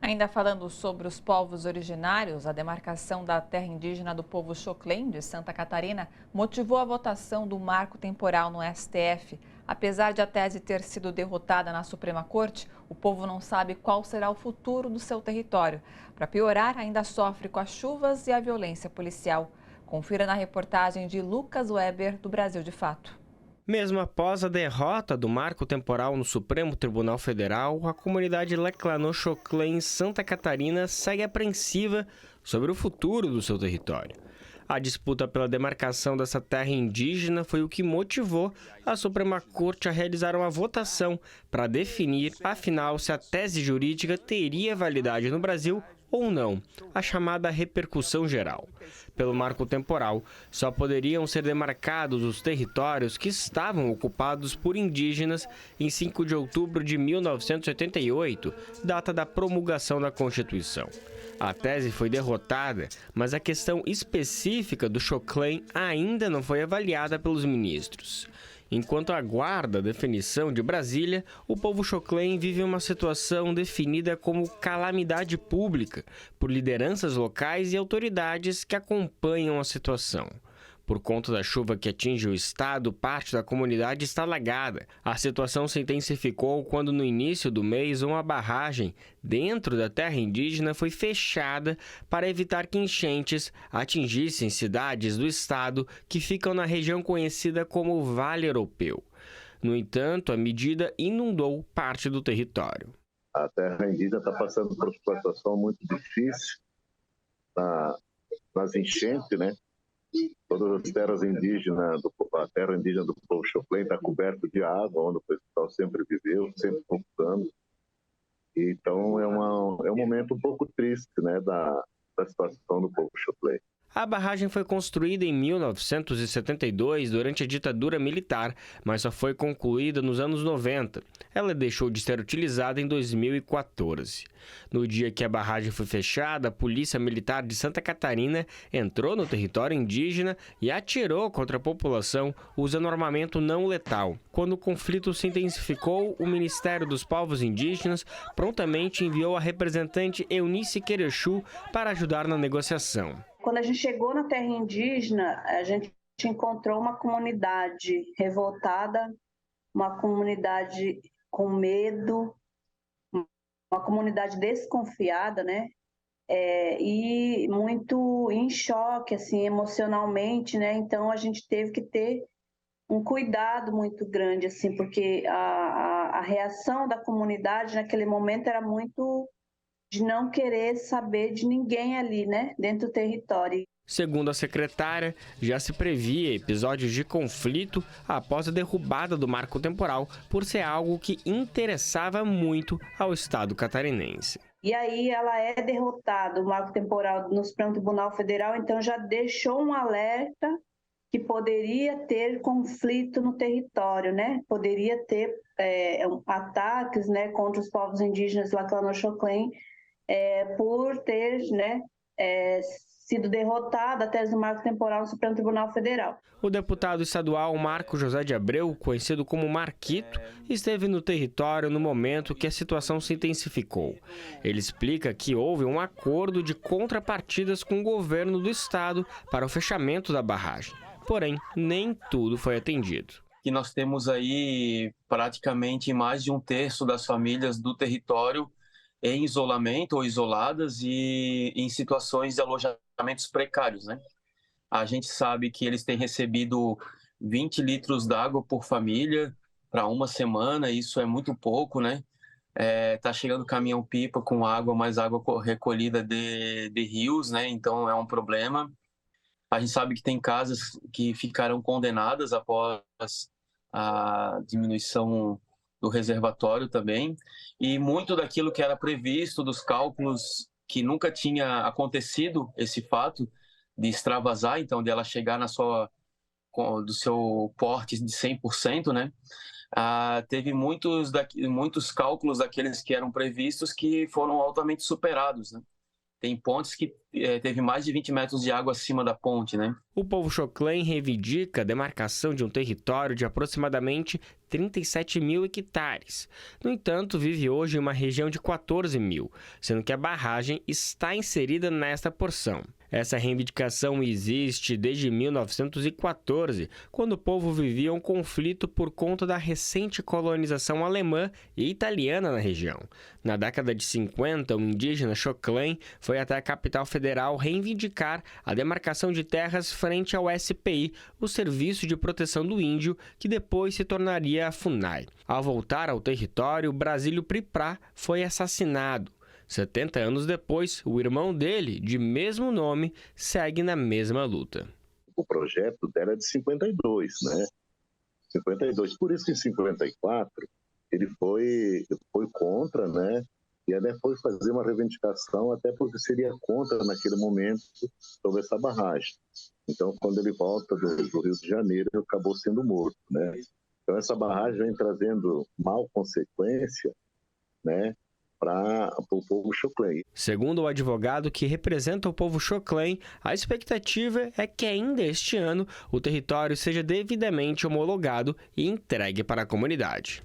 Ainda falando sobre os povos originários, a demarcação da terra indígena do povo Xoclen, de Santa Catarina, motivou a votação do marco temporal no STF. Apesar de a tese ter sido derrotada na Suprema Corte, o povo não sabe qual será o futuro do seu território. Para piorar, ainda sofre com as chuvas e a violência policial. Confira na reportagem de Lucas Weber, do Brasil de Fato. Mesmo após a derrota do marco temporal no Supremo Tribunal Federal, a comunidade Laclanoxoclé em Santa Catarina segue apreensiva sobre o futuro do seu território. A disputa pela demarcação dessa terra indígena foi o que motivou a Suprema Corte a realizar uma votação para definir, afinal, se a tese jurídica teria validade no Brasil ou não, a chamada repercussão geral. Pelo marco temporal, só poderiam ser demarcados os territórios que estavam ocupados por indígenas em 5 de outubro de 1988, data da promulgação da Constituição. A tese foi derrotada, mas a questão específica do Xoclém ainda não foi avaliada pelos ministros. Enquanto aguarda a definição de Brasília, o povo Xoclém vive uma situação definida como calamidade pública por lideranças locais e autoridades que acompanham a situação. Por conta da chuva que atinge o estado, parte da comunidade está alagada. A situação se intensificou quando, no início do mês, uma barragem dentro da terra indígena foi fechada para evitar que enchentes atingissem cidades do estado que ficam na região conhecida como Vale Europeu. No entanto, a medida inundou parte do território. A terra indígena está passando por uma situação muito difícil nas enchentes, né? Todas as terras indígenas, a terra indígena do povo Xoclém está coberta de água, onde o pessoal sempre viveu, sempre conquistando. Então é um momento um pouco triste, né, da situação do povo Xoclém. A barragem foi construída em 1972 durante a ditadura militar, mas só foi concluída nos anos 90. Ela deixou de ser utilizada em 2014. No dia que a barragem foi fechada, a Polícia Militar de Santa Catarina entrou no território indígena e atirou contra a população usando armamento não letal. Quando o conflito se intensificou, o Ministério dos Povos Indígenas prontamente enviou a representante Eunice Querechu para ajudar na negociação. Quando a gente chegou na terra indígena, a gente encontrou uma comunidade revoltada, uma comunidade com medo, uma comunidade desconfiada, né? E muito em choque, assim, emocionalmente, né? Então a gente teve que ter um cuidado muito grande, assim, porque a reação da comunidade naquele momento era muito de não querer saber de ninguém ali, né, dentro do território. Segundo a secretária, já se previa episódios de conflito após a derrubada do marco temporal, por ser algo que interessava muito ao Estado catarinense. E aí ela é derrotada, o marco temporal no Supremo Tribunal Federal, então já deixou um alerta que poderia ter conflito no território, né? Poderia ter ataques, né, contra os povos indígenas Laclanoxoclém, por ter, né, sido derrotada a tese do marco temporal no Supremo Tribunal Federal. O deputado estadual Marco José de Abreu, conhecido como Marquito, esteve no território no momento que a situação se intensificou. Ele explica que houve um acordo de contrapartidas com o governo do estado para o fechamento da barragem. Porém, nem tudo foi atendido. Que nós temos aí praticamente mais de 1/3 das famílias do território em isolamento ou isoladas e em situações de alojamentos precários, né? A gente sabe que eles têm recebido 20 litros d'água por família para uma semana, isso é muito pouco, né? Tá chegando caminhão-pipa com água, mas água recolhida de rios, né? Então é um problema. A gente sabe que tem casas que ficaram condenadas após a diminuição do reservatório também, e muito daquilo que era previsto dos cálculos, que nunca tinha acontecido esse fato de extravasar, então de ela chegar do seu porte de 100%, né? Teve muitos cálculos daqueles que eram previstos que foram altamente superados, né? Tem pontes que teve mais de 20 metros de água acima da ponte, né? O povo Xoclen reivindica a demarcação de um território de aproximadamente 37 mil hectares. No entanto, vive hoje em uma região de 14 mil, sendo que a barragem está inserida nesta porção. Essa reivindicação existe desde 1914, quando o povo vivia um conflito por conta da recente colonização alemã e italiana na região. Na década de 50, o indígena Xoclen foi até a capital federal reivindicar a demarcação de terras frente ao SPI, o Serviço de Proteção do Índio, que depois se tornaria a FUNAI. Ao voltar ao território, Brasílio Priprá foi assassinado. 70 anos depois, o irmão dele, de mesmo nome, segue na mesma luta. O projeto dela é de 52, né? 52. Por isso que em 54 ele foi contra, né? E até foi fazer uma reivindicação, até porque seria contra naquele momento sobre essa barragem. Então, quando ele volta do Rio de Janeiro, ele acabou sendo morto, né? Então, essa barragem vem trazendo mal consequência, né, para o povo Xoclen. Segundo o advogado que representa o povo Xoclen, a expectativa é que ainda este ano o território seja devidamente homologado e entregue para a comunidade.